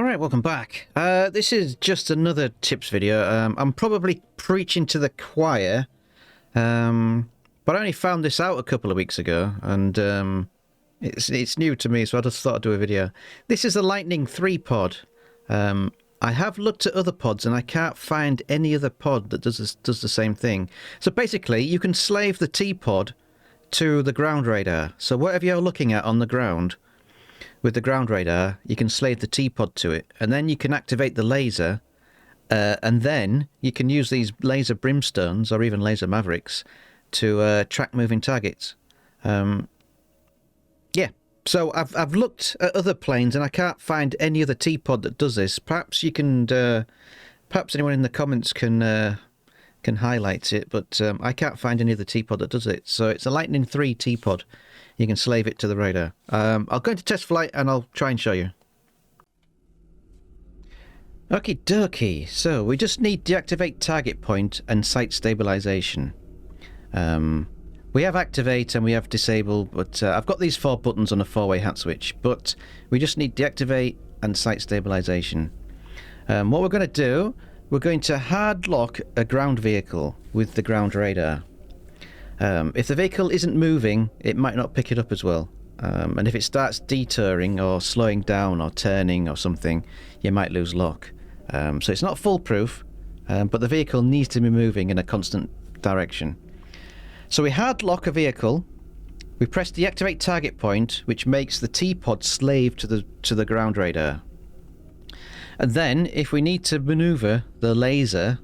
Alright, welcome back. This is just another tips video. I'm probably preaching to the choir, but I only found this out a couple of weeks ago, and it's new to me, so I just thought I'd do a video. This is the Litening 3 pod. I have looked at other pods, and I can't find any other pod that does the same thing. So basically, you can slave the Tpod to the ground radar. So whatever you're looking at on the ground, with the ground radar, you can slave the Tpod to it, and then you can activate the laser, and then you can use these laser Brimstones or even laser Mavericks to track moving targets. Yeah, so I've looked at other planes and I can't find any other Tpod that does this. Perhaps you can, perhaps anyone in the comments can highlight it, but I can't find any other Tpod that does it. So it's a Litening 3 Tpod. You can slave it to the radar. I'll go into test flight and I'll try and show you. Okie dokie. So we just need deactivate target point and sight stabilization. We have activate and we have disable, but I've got these 4 buttons on a 4-way hat switch, but we just need deactivate and sight stabilization. What we're going to do, we're going to hard lock a ground vehicle with the ground radar. If the vehicle isn't moving, it might not pick it up as well. And if it starts detouring or slowing down or turning or something, you might lose lock. So it's not foolproof, but the vehicle needs to be moving in a constant direction. So we hard lock a vehicle, we press deactivate target point, which makes the Tpod slave to the ground radar. And then, if we need to maneuver the laser,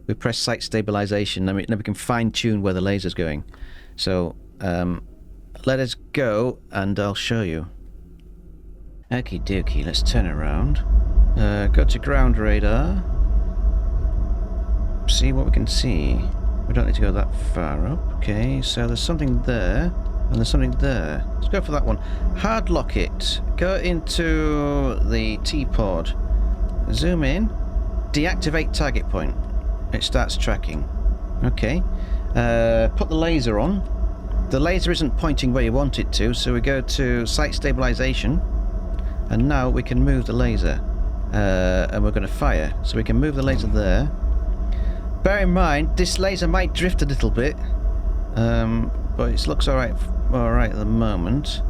we press sight stabilization, and then we can fine-tune where the laser's going. So let us go and I'll show you. Okie dokie, let's turn around. Go to ground radar. See what we can see. We don't need to go that far up. Okay, so there's something there, and there's something there. Let's go for that one. Hard lock it. Go into the Tpod. Zoom in. Deactivate target point. It starts tracking. Okay. Put the laser on. The laser isn't pointing where you want it to, so we go to sight stabilization, and now we can move the laser. And we're going to fire. So we can move the laser there. Bear in mind, this laser might drift a little bit, but it looks alright at the moment.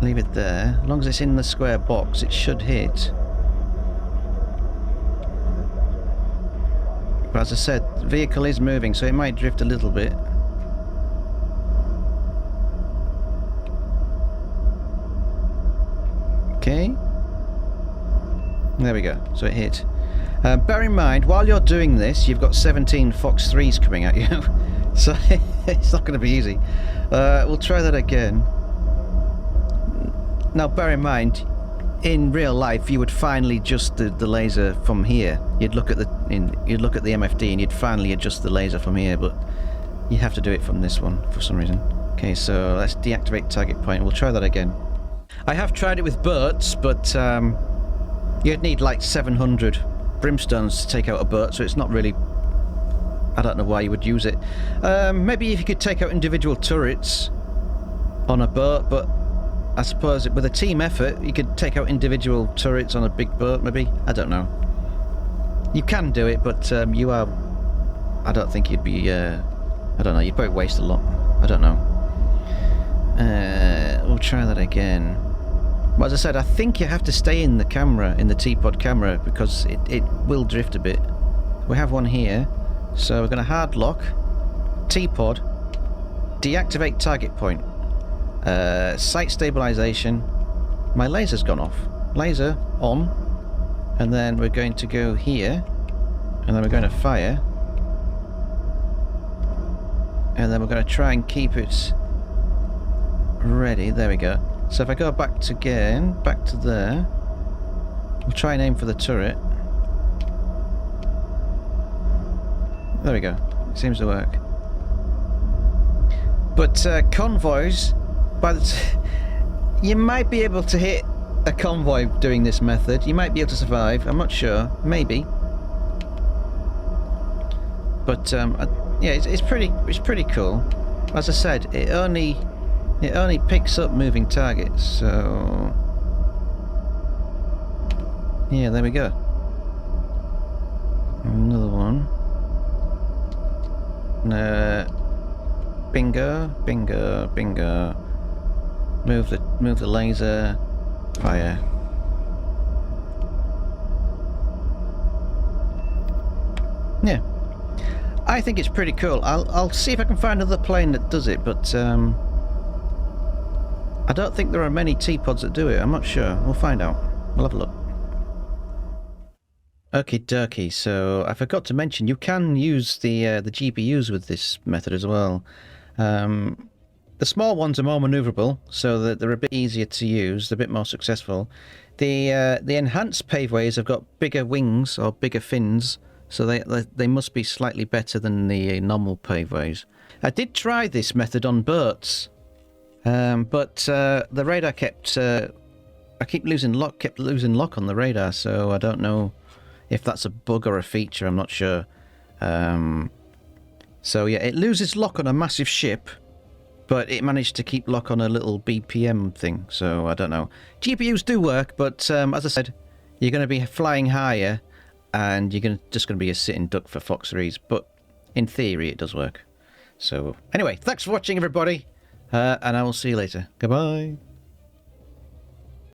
Leave it there. As long as it's in the square box, it should hit. But as I said, the vehicle is moving, so it might drift a little bit. Okay. There we go. So it hit. Bear in mind, while you're doing this, you've got 17 Fox 3s coming at you. So it's not going to be easy. We'll try that again. Now, bear in mind, in real life, you would finally adjust the laser from here. You'd look at the MFD and you'd finally adjust the laser from here, but you have to do it from this one for some reason. Okay, so let's deactivate target point. We'll try that again. I have tried it with boats, but you'd need like 700 Brimstones to take out a boat, so it's not really... I don't know why you would use it. Maybe if you could take out individual turrets on a boat, but I suppose with a team effort, you could take out individual turrets on a big boat, maybe? I don't know. You can do it, but you are... I don't think you'd be... I don't know, you'd probably waste a lot. I don't know. We'll try that again. Well, as I said, I think you have to stay in the camera, in the Tpod camera, because it will drift a bit. We have one here, so we're going to hard lock, Tpod, deactivate target point, sight stabilization. My laser's gone off. Laser on, and then we're going to go here, and then we're going to fire, and then we're going to try and keep it ready. There we go. So if I go back to there, we'll try and aim for the turret. There we go. It seems to work. But convoys, you might be able to hit a convoy doing this method. You might be able to survive. I'm not sure. Maybe. But yeah, it's pretty cool. As I said, it only picks up moving targets, so Yeah, there we go. Another one. Bingo, bingo, bingo. Move the laser. Fire. Yeah. I think it's pretty cool. I'll see if I can find another plane that does it, but I don't think there are many Tpods that do it. I'm not sure. We'll find out. We'll have a look. Okie dokie. So I forgot to mention you can use the GPUs with this method as well. The small ones are more maneuverable, so that they're a bit easier to use. They're a bit more successful. The enhanced paveways have got bigger wings or bigger fins. So they must be slightly better than the normal paveways. I did try this method on boats, but the radar kept losing lock on the radar. So I don't know if that's a bug or a feature. I'm not sure. So yeah, it loses lock on a massive ship, but it managed to keep lock on a little BPM thing. So I don't know. GPUs do work, but as I said, you're going to be flying higher. And you're just going to be a sitting duck for Fox 3s, but in theory it does work. So anyway, thanks for watching everybody, and I will see you later. Goodbye.